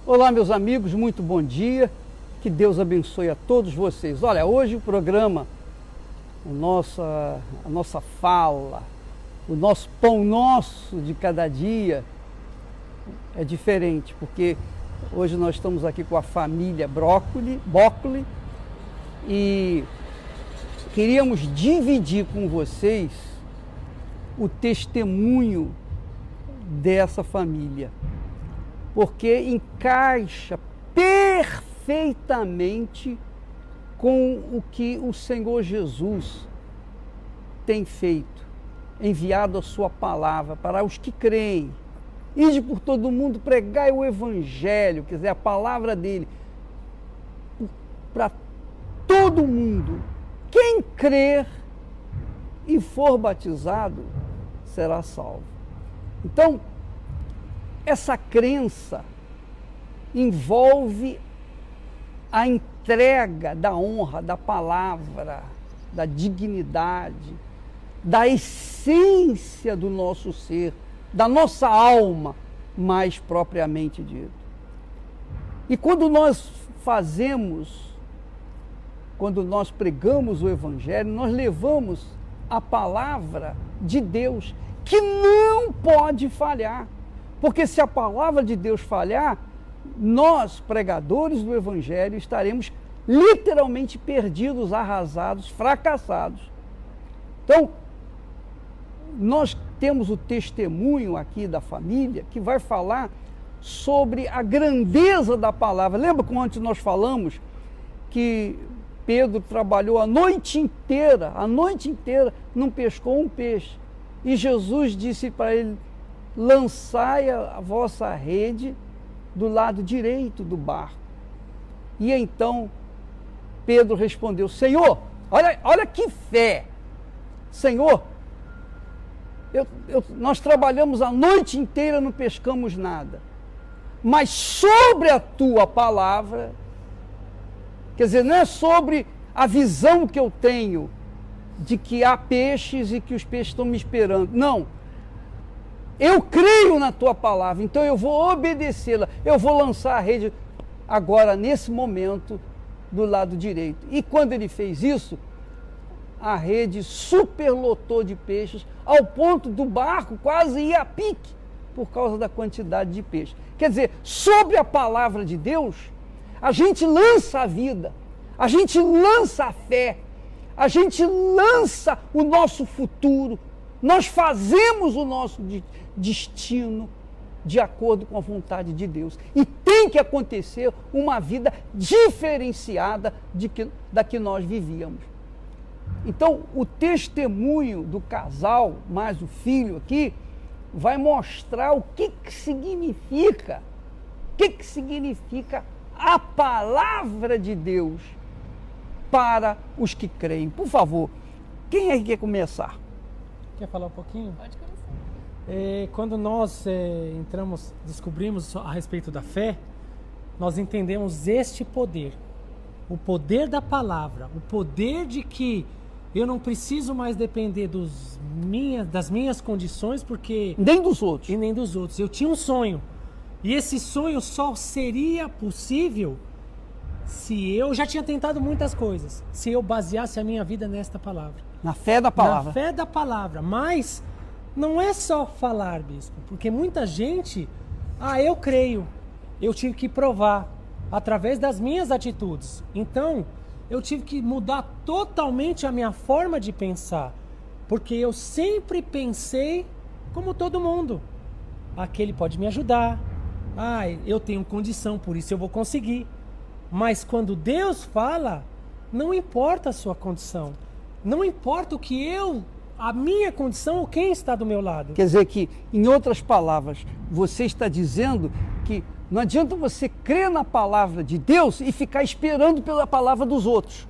Olá, meus amigos, muito bom dia. Que Deus abençoe a todos vocês. Olha, hoje o programa, a nossa fala, o nosso pão nosso de cada dia é diferente, porque hoje nós estamos aqui com a família Brócoli e queríamos dividir com vocês o testemunho dessa família, porque encaixa perfeitamente com o que o Senhor Jesus tem feito, enviado a sua palavra para os que creem. Ide por todo mundo, pregai o Evangelho, quer dizer, a palavra dele, para todo mundo. Quem crer e for batizado será salvo. Então, essa crença envolve a entrega da honra, da palavra, da dignidade, da essência do nosso ser, da nossa alma, mais propriamente dito. E quando nós pregamos o Evangelho, nós levamos a palavra de Deus, que não pode falhar. Porque se a palavra de Deus falhar, nós, pregadores do Evangelho, estaremos literalmente perdidos, arrasados, fracassados. Então, nós temos o testemunho aqui da família que vai falar sobre a grandeza da palavra. Lembra como antes nós falamos que Pedro trabalhou a noite inteira, não pescou um peixe. E Jesus disse para ele: lançai a vossa rede do lado direito do barco. E então Pedro respondeu: Senhor, olha que fé! Senhor, nós trabalhamos a noite inteira, não pescamos nada. Mas sobre a tua palavra, quer dizer, não é sobre a visão que eu tenho de que há peixes e que os peixes estão me esperando. Não. Eu creio na tua palavra, então eu vou obedecê-la. Eu vou lançar a rede agora, nesse momento, do lado direito. E quando ele fez isso, a rede superlotou de peixes, ao ponto do barco quase ir a pique, por causa da quantidade de peixes. Quer dizer, sobre a palavra de Deus, a gente lança a vida, a gente lança a fé, a gente lança o nosso futuro, nós fazemos o nosso destino de acordo com a vontade de Deus. E tem que acontecer uma vida diferenciada da que nós vivíamos. Então, o testemunho do casal, mais o filho aqui, vai mostrar o que significa a palavra de Deus para os que creem. Por favor, quem é que quer começar? Quer falar um pouquinho? Pode começar. Quando nós descobrimos a respeito da fé, nós entendemos este poder, o poder da palavra, o poder de que eu não preciso mais depender das minhas condições, porque Nem dos outros. e nem dos outros. Eu tinha um sonho, e esse sonho só seria possível se eu já tinha tentado muitas coisas, se eu baseasse a minha vida nesta palavra. Na fé da palavra. Na fé da palavra. Mas não é só falar, bispo, porque muita gente, eu creio, eu tive que provar através das minhas atitudes. Então, eu tive que mudar totalmente a minha forma de pensar, porque eu sempre pensei como todo mundo. Aquele pode me ajudar, eu tenho condição, por isso eu vou conseguir. Mas quando Deus fala, não importa a sua condição, não importa a minha condição ou quem está do meu lado. Quer dizer que, em outras palavras, você está dizendo que não adianta você crer na palavra de Deus e ficar esperando pela palavra dos outros,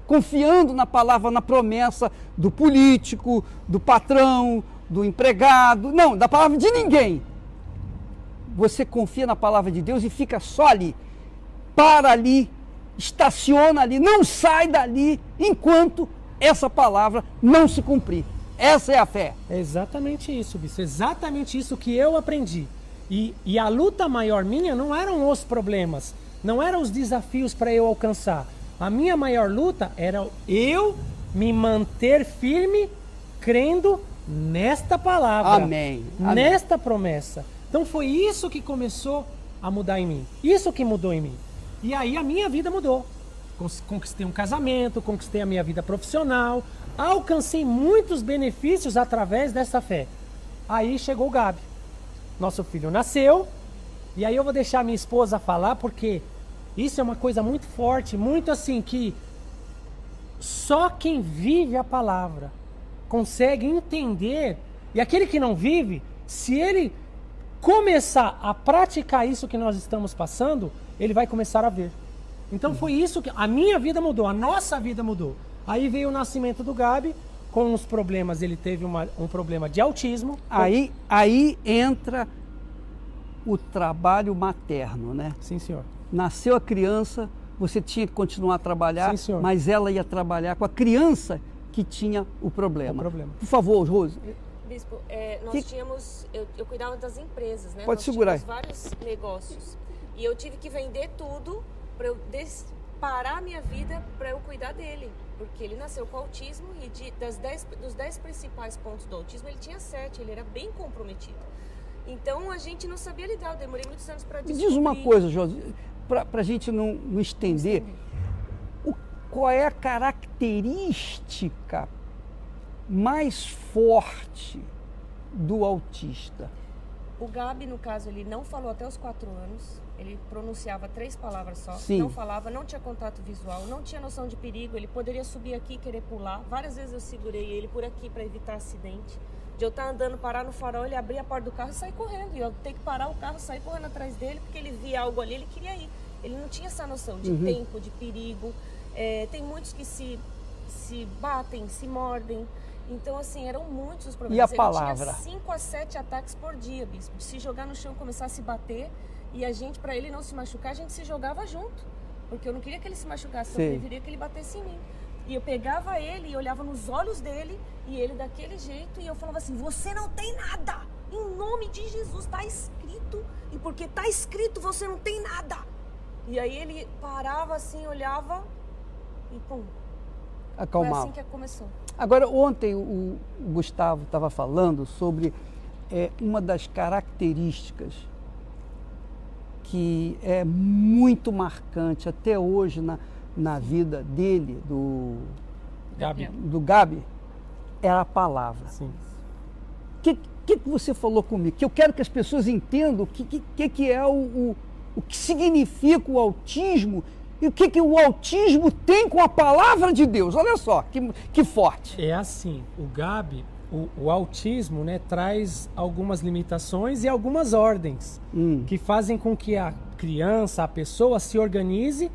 confiando na palavra, na promessa do político, do patrão, do empregado, não, da palavra de ninguém. Você confia na palavra de Deus e fica só ali, para ali, estaciona ali, não sai dali enquanto essa palavra não se cumprir. Essa é a fé. É exatamente isso, bispo. Exatamente isso que eu aprendi. E a luta maior minha não eram os problemas, não eram os desafios para eu alcançar. A minha maior luta era eu me manter firme, crendo nesta palavra, Amém. nesta promessa. Então foi isso que começou a mudar em mim. Isso que mudou em mim. E aí a minha vida mudou. Conquistei um casamento, conquistei a minha vida profissional, alcancei muitos benefícios através dessa fé. Aí chegou o Gabi. Nosso filho nasceu. E aí eu vou deixar minha esposa falar, porque isso é uma coisa muito forte, muito assim, que só quem vive a palavra consegue entender. E aquele que não vive, se ele começar a praticar isso que nós estamos passando, ele vai começar a ver. Então foi isso que a minha vida mudou, a nossa vida mudou. Aí veio o nascimento do Gabi, com os problemas, ele teve um problema de autismo. Aí entra o trabalho materno, né? Sim, senhor. Nasceu a criança, você tinha que continuar a trabalhar, Sim, senhor. mas ela ia trabalhar com a criança que tinha o problema. Por favor, Rose. Bispo, nós tínhamos, eu cuidava das empresas, né? Pode segurar. Nós tínhamos vários negócios. E eu tive que vender tudo para eu parar a minha vida para eu cuidar dele. Porque ele nasceu com autismo e dos 10 principais pontos do autismo, ele tinha 7, ele era bem comprometido. Então a gente não sabia lidar, eu demorei muitos anos para descobrir. Diz uma coisa, Josi, para a gente não estender, qual é a característica mais forte do autista? O Gabi, no caso, ele não falou até os 4 anos. Ele pronunciava 3 palavras só. Sim. Não falava, não tinha contato visual, não tinha noção de perigo. Ele poderia subir aqui e querer pular. Várias vezes eu segurei ele por aqui para evitar acidente. De eu estar andando, parar no farol, ele abrir a porta do carro e sair correndo. E eu ter que parar o carro, sair correndo atrás dele, porque ele via algo ali, ele queria ir. Ele não tinha essa noção de tempo, de perigo. Tem muitos que se batem, se mordem. Então, assim, eram muitos os problemas. E a palavra? Ele tinha 5 a 7 ataques por dia, bispo. De se jogar no chão, começar a se bater. E a gente, para ele não se machucar, a gente se jogava junto. Porque eu não queria que ele se machucasse, eu preferia que ele batesse em mim. E eu pegava ele e olhava nos olhos dele, e ele daquele jeito, e eu falava assim, você não tem nada! Em nome de Jesus, está escrito. E porque está escrito, você não tem nada. E aí ele parava assim, olhava e pum. Acalmava. Foi assim que começou. Agora, ontem o Gustavo estava falando sobre uma das características que é muito marcante até hoje na vida dele, do Gabi, é a palavra. Sim. O que você falou comigo? Que eu quero que as pessoas entendam o que é o que significa o autismo e o que o autismo tem com a palavra de Deus. Olha só, que forte. É assim, o Gabi, o autismo, né, traz algumas limitações e algumas ordens que fazem com que a criança, a pessoa se organize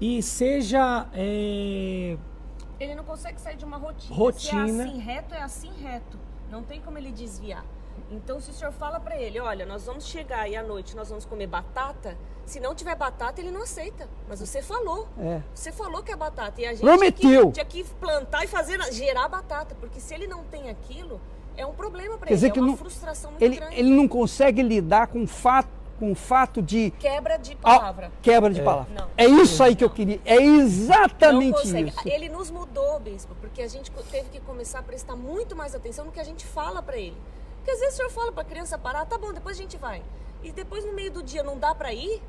e seja... Ele não consegue sair de uma rotina. Rotina. Se é assim reto, é assim reto. Não tem como ele desviar. Então, se o senhor fala pra ele, olha, nós vamos chegar e à noite nós vamos comer batata, se não tiver batata, ele não aceita. Mas você falou. Você falou que é batata. E a gente prometeu. Tinha que plantar e gerar batata. Porque se ele não tem aquilo, é um problema pra Quer ele. dizer É que uma não, frustração muito grande. ele não consegue lidar com o fato de... Quebra de palavra. Quebra de palavra. Não. É isso aí que eu queria. É exatamente isso. Ele nos mudou, bispo, porque a gente teve que começar a prestar muito mais atenção no que a gente fala pra ele. Porque às vezes o senhor fala pra criança parar, tá bom, depois a gente vai. E depois no meio do dia não dá pra ir,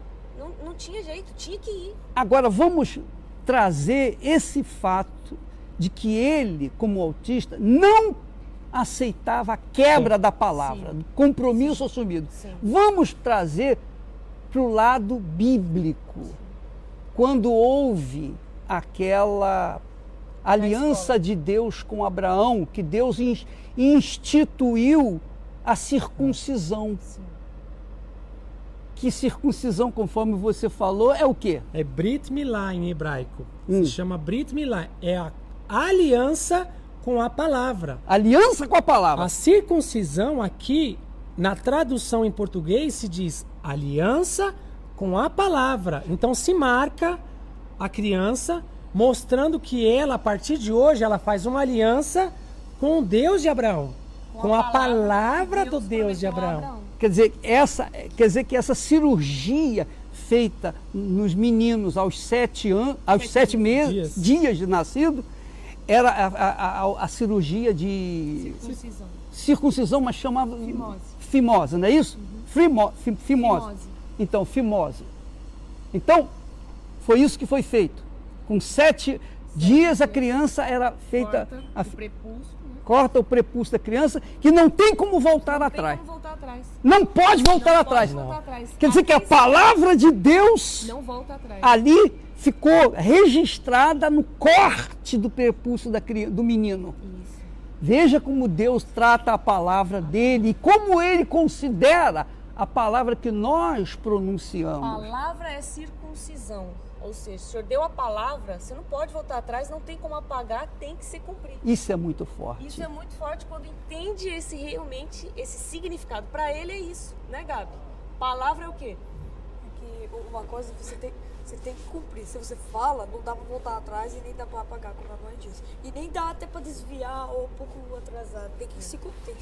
não tinha jeito, tinha que ir. Agora vamos trazer esse fato de que ele, como autista, não aceitava a quebra da palavra, do compromisso assumido. Sim. Vamos trazer para o lado bíblico. Quando houve aquela aliança de Deus com Abraão, que Deus instituiu a circuncisão. Sim. Que circuncisão, conforme você falou, é o quê? É Brit Milá em hebraico. Se chama Brit Milá. É a aliança com a palavra. Aliança com a palavra. A circuncisão aqui, na tradução em português, se diz aliança com a palavra. Então se marca a criança, mostrando que ela, a partir de hoje, ela faz uma aliança com o Deus de Abraão. Com a palavra do Deus de Abraão. Quer dizer que essa cirurgia feita nos meninos aos 7 dias de nascido, era a cirurgia de circuncisão, mas chamava fimose, não é isso? Fimose. Então, fimose. Então, foi isso que foi feito. Com 7 dias a criança era feita... Corta o prepúcio da criança, que não tem como voltar atrás. Não pode voltar atrás. Quer dizer que a palavra de Deus não volta atrás. Ali ficou registrada no corte do prepúcio do menino. Isso. Veja como Deus trata a palavra dele e como ele considera a palavra que nós pronunciamos. A palavra é circuncisão. Ou seja, o Senhor deu a palavra, você não pode voltar atrás, não tem como apagar, tem que ser cumprido. Isso é muito forte. Isso é muito forte quando entende realmente esse significado. Para ele é isso, né, Gabi? Palavra é o quê? É que uma coisa você tem que cumprir. Se você fala, não dá para voltar atrás e nem dá para apagar, como a mãe disse. E nem dá até para desviar ou um pouco atrasar. Tem que se cumprir.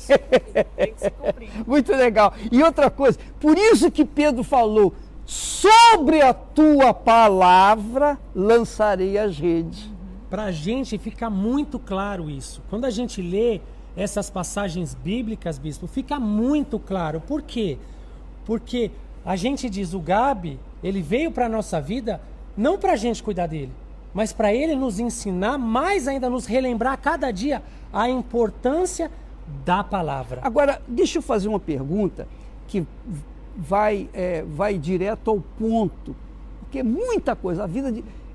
Tem que se cumprir. Muito legal. E outra coisa, por isso que Pedro falou, sobre a tua palavra lançarei as redes. Para a gente fica muito claro isso. Quando a gente lê essas passagens bíblicas, bispo, fica muito claro. Por quê? Porque a gente diz, o Gabi, ele veio para a nossa vida não para a gente cuidar dele, mas para ele nos ensinar, mais ainda nos relembrar a cada dia a importância da palavra. Agora, deixa eu fazer uma pergunta que vai direto ao ponto, porque muita coisa,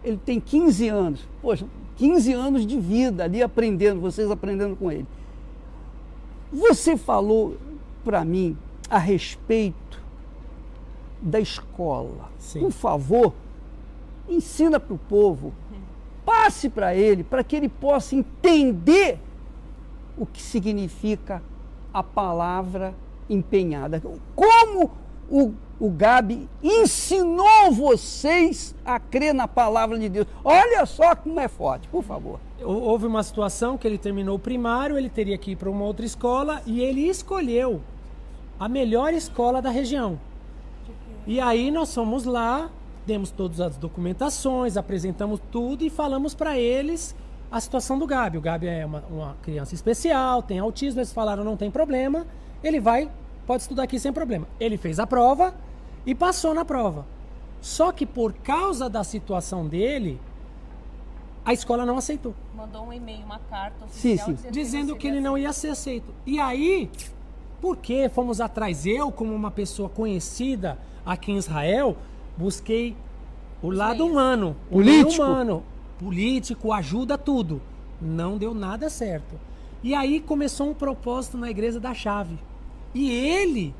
ele tem 15 anos, poxa, 15 anos de vida ali aprendendo, vocês aprendendo com ele. Você falou para mim a respeito da escola. Sim. Por favor, ensina para o povo, passe para ele, para que ele possa entender o que significa a palavra empenhada. Como o Gabi ensinou vocês a crer na palavra de Deus. Olha só como é forte, por favor. Houve uma situação que ele terminou o primário, ele teria que ir para uma outra escola e ele escolheu a melhor escola da região. E aí nós fomos lá, demos todas as documentações, apresentamos tudo e falamos para eles a situação do Gabi. O Gabi é uma criança especial, tem autismo, eles falaram não tem problema, ele pode estudar aqui sem problema. Ele fez a prova e passou na prova. Só que por causa da situação dele, a escola não aceitou. Mandou um e-mail, uma carta oficial dizendo que ele não ia ser aceito. E aí, porque fomos atrás, eu como uma pessoa conhecida aqui em Israel, busquei o lado humano, o meio humano, político, ajuda tudo. Não deu nada certo. E aí começou um propósito na igreja da chave. E ele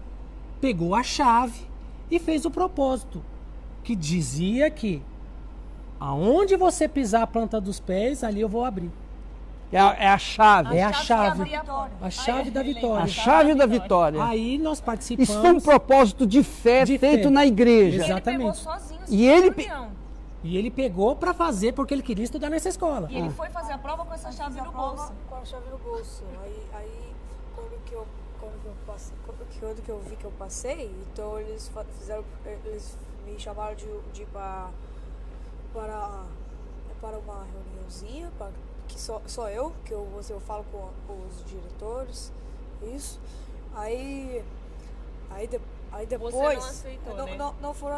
pegou a chave e fez o propósito, que dizia que aonde você pisar a planta dos pés, ali eu vou abrir. É a chave. É a chave. A chave da vitória. A chave da vitória. Aí nós participamos. Isso foi um propósito de fé feito na igreja. Exatamente. E ele pegou para fazer porque ele queria estudar nessa escola. E ele foi fazer a prova com essa chave no bolso. Com a chave no bolso. Aí quando que eu vi que eu passei, então eles me chamaram de ir para uma reuniãozinha, que só eu falo com os diretores, isso. Aí depois você não aceitou, né? não foi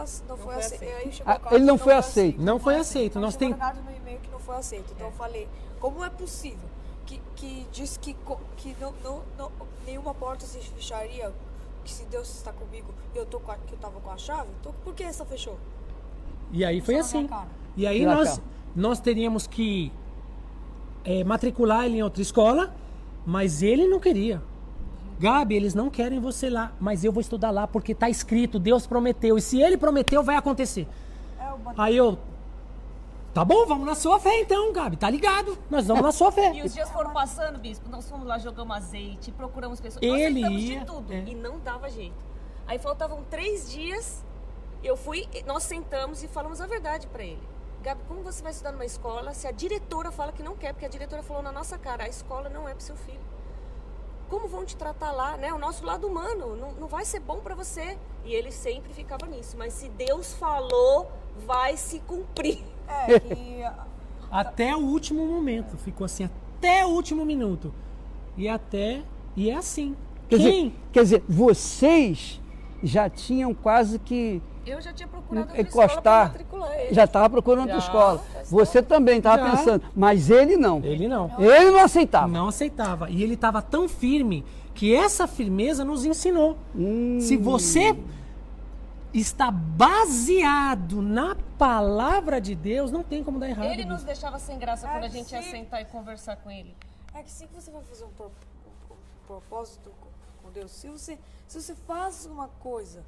aceito. Aí ele não foi aceito. Não foi aceito. Nós tem no e-mail que não foi aceito. Então eu falei, como é possível que diz que não nenhuma porta se fecharia, que se Deus está comigo e eu tava com a chave, então por que essa fechou? E aí foi assim. E aí nós teríamos que matricular ele em outra escola, mas ele não queria. Gabi, eles não querem você lá, mas eu vou estudar lá porque está escrito, Deus prometeu. E se ele prometeu, vai acontecer. Aí tá bom, vamos na sua fé então, Gabi, tá ligado? Nós vamos na sua fé. E os dias foram passando, bispo, nós fomos lá, jogamos azeite, procuramos pessoas, ele nós ia, de tudo e não dava jeito. Aí faltavam 3 dias, nós sentamos e falamos a verdade para ele. Gabi, como você vai estudar numa escola se a diretora fala que não quer? Porque a diretora falou na nossa cara, a escola não é pro seu filho. como vão te tratar lá, né? O nosso lado humano não vai ser bom para você. E ele sempre ficava nisso. Mas se Deus falou, vai se cumprir. Até o último momento. Ficou assim, até o último minuto. E é assim. Quer dizer, vocês já tinham quase que Eu já tinha procurado outra encostar. escola para matricular ele. Já estava procurando outra escola. Você também estava Já. pensando, mas ele não. Ele não. Ele não aceitava. Não aceitava. E ele estava tão firme que essa firmeza nos ensinou. Se você está baseado na palavra de Deus, não tem como dar errado. Ele nos deixava sem graça quando a gente ia sim. sentar e conversar com ele. É que se você vai fazer um propósito com Deus, se você faz uma coisa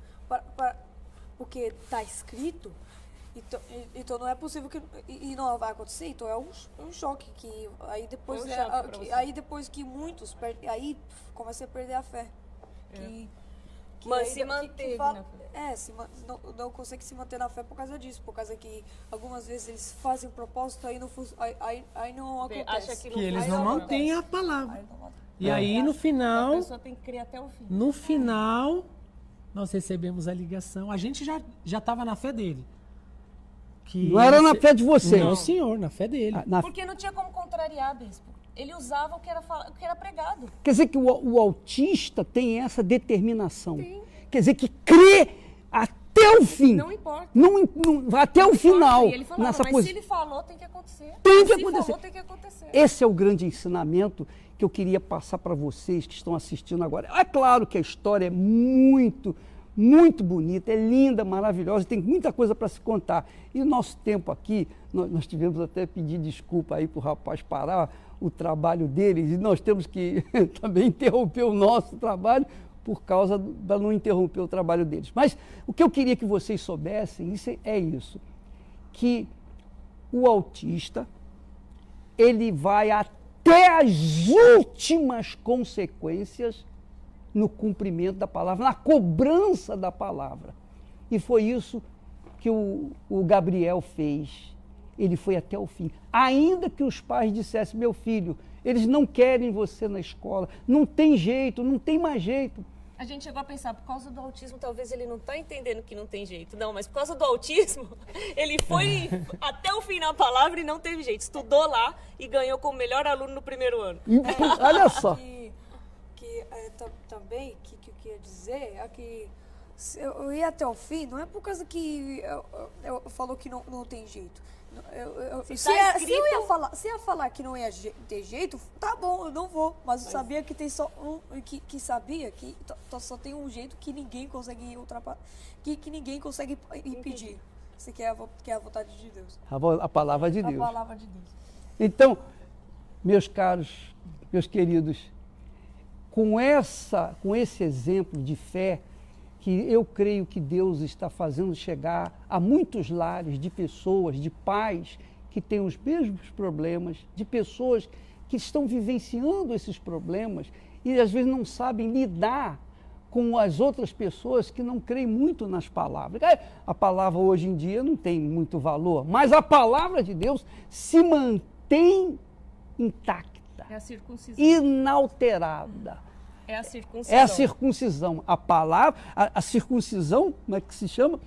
porque está escrito, então não é possível que e não vai acontecer, então é um choque que aí depois Foi um choque pra você. aí depois que muitos aí começa a perder a fé. Mas se manteve na fé. Não consegue se manter na fé por causa disso, por causa que algumas vezes eles fazem propósito aí não acontece. Acha que Que eles faz, não não mantêm a acontece. palavra. E aí, no A final, pessoa tem que crer até o fim. no final, nós recebemos a ligação. A gente já estava na fé dele. Que Não era na fé de vocês. Não, senhor, na fé dele. Porque não tinha como contrariar, bispo. Ele usava o que era pregado. Quer dizer que o autista tem essa determinação. Quer dizer que crê até o fim. Não importa. Até o final. E ele falava, nessa mas coisa. se ele falou, tem que acontecer. Tem que Se acontecer. falou, tem que acontecer. Esse é o grande ensinamento que eu queria passar para vocês que estão assistindo agora. É claro que a história é muito, muito bonita, é linda, maravilhosa, tem muita coisa para se contar. E o nosso tempo aqui, nós tivemos até pedir desculpa aí para o rapaz parar o trabalho deles, e nós temos que também interromper o nosso trabalho por causa da não interromper o trabalho deles. Mas o que eu queria que vocês soubessem é isso, que o autista, ele vai até as últimas consequências no cumprimento da palavra, na cobrança da palavra. E foi isso que o Gabriel fez. Ele foi até o fim. Ainda que os pais dissessem, meu filho, eles não querem você na escola, não tem jeito, não tem mais jeito. A gente chegou a pensar, por causa do autismo, talvez ele não está entendendo que não tem jeito. Não, mas por causa do autismo, ele foi até o fim na palavra e não teve jeito. Estudou lá e ganhou como melhor aluno no primeiro ano. Olha só. Também, que eu queria dizer é que se eu ia até o fim, não é por causa que eu falou que não tem jeito. Se eu ia falar que não ia ter jeito, tá bom, eu não vou. Mas eu sabia que tem só que sabia que só tem um jeito que ninguém consegue ultrapassar, que ninguém consegue impedir. Isso que é a vontade de Deus. A palavra de Deus. A palavra de Deus. Então, meus caros, meus queridos, com esse exemplo de fé, que eu creio que Deus está fazendo chegar a muitos lares de pessoas, de pais que têm os mesmos problemas, de pessoas que estão vivenciando esses problemas e às vezes não sabem lidar com as outras pessoas que não creem muito nas palavras. A palavra hoje em dia não tem muito valor, mas a palavra de Deus se mantém intacta, É a circuncisão. inalterada. É a circuncisão. É a circuncisão. A palavra, a circuncisão, como é que se chama?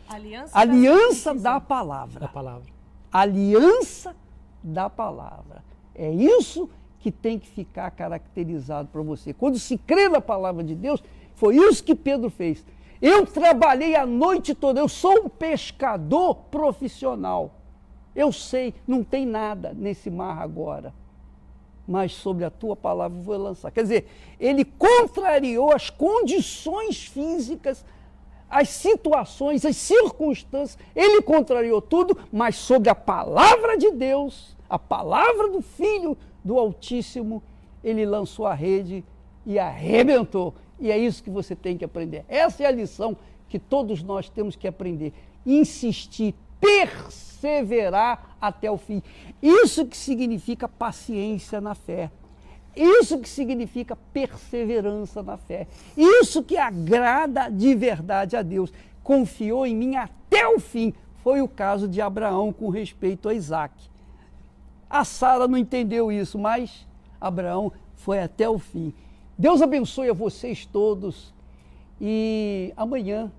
Aliança da palavra. Da palavra. Aliança da palavra. É isso que tem que ficar caracterizado para você. Quando se crê na palavra de Deus, foi isso que Pedro fez. Eu trabalhei a noite toda, eu sou um pescador profissional. Eu sei, não tem nada nesse mar agora, mas sobre a tua palavra vou lançar. Quer dizer, ele contrariou as condições físicas, as situações, as circunstâncias, ele contrariou tudo, mas sobre a palavra de Deus, a palavra do Filho do Altíssimo, ele lançou a rede e arrebentou. E é isso que você tem que aprender. Essa é a lição que todos nós temos que aprender. Insistir, perseverar até o fim. Isso que significa paciência na fé. Isso que significa perseverança na fé. Isso que agrada de verdade a Deus. Confiou em mim até o fim. Foi o caso de Abraão com respeito a Isaac. A Sara não entendeu isso, mas Abraão foi até o fim. Deus abençoe a vocês todos e amanhã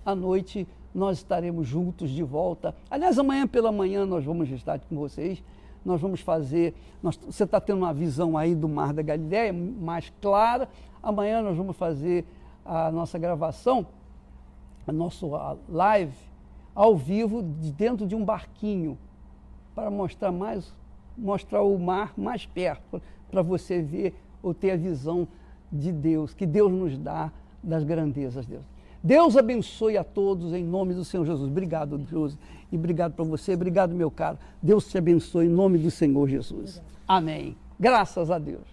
à noite, nós estaremos juntos de volta. Aliás, amanhã pela manhã nós vamos estar com vocês. Nós vamos fazer, você está tendo uma visão aí do Mar da Galileia mais clara. Amanhã nós vamos fazer a nossa gravação, a nossa live ao vivo dentro de um barquinho para mostrar o mar mais perto, para você ver ou ter a visão de Deus, que Deus nos dá das grandezas de Deus. Deus abençoe a todos em nome do Senhor Jesus. Obrigado, Deus, e obrigado para você, obrigado, meu caro. Deus te abençoe em nome do Senhor Jesus. Amém. Graças a Deus.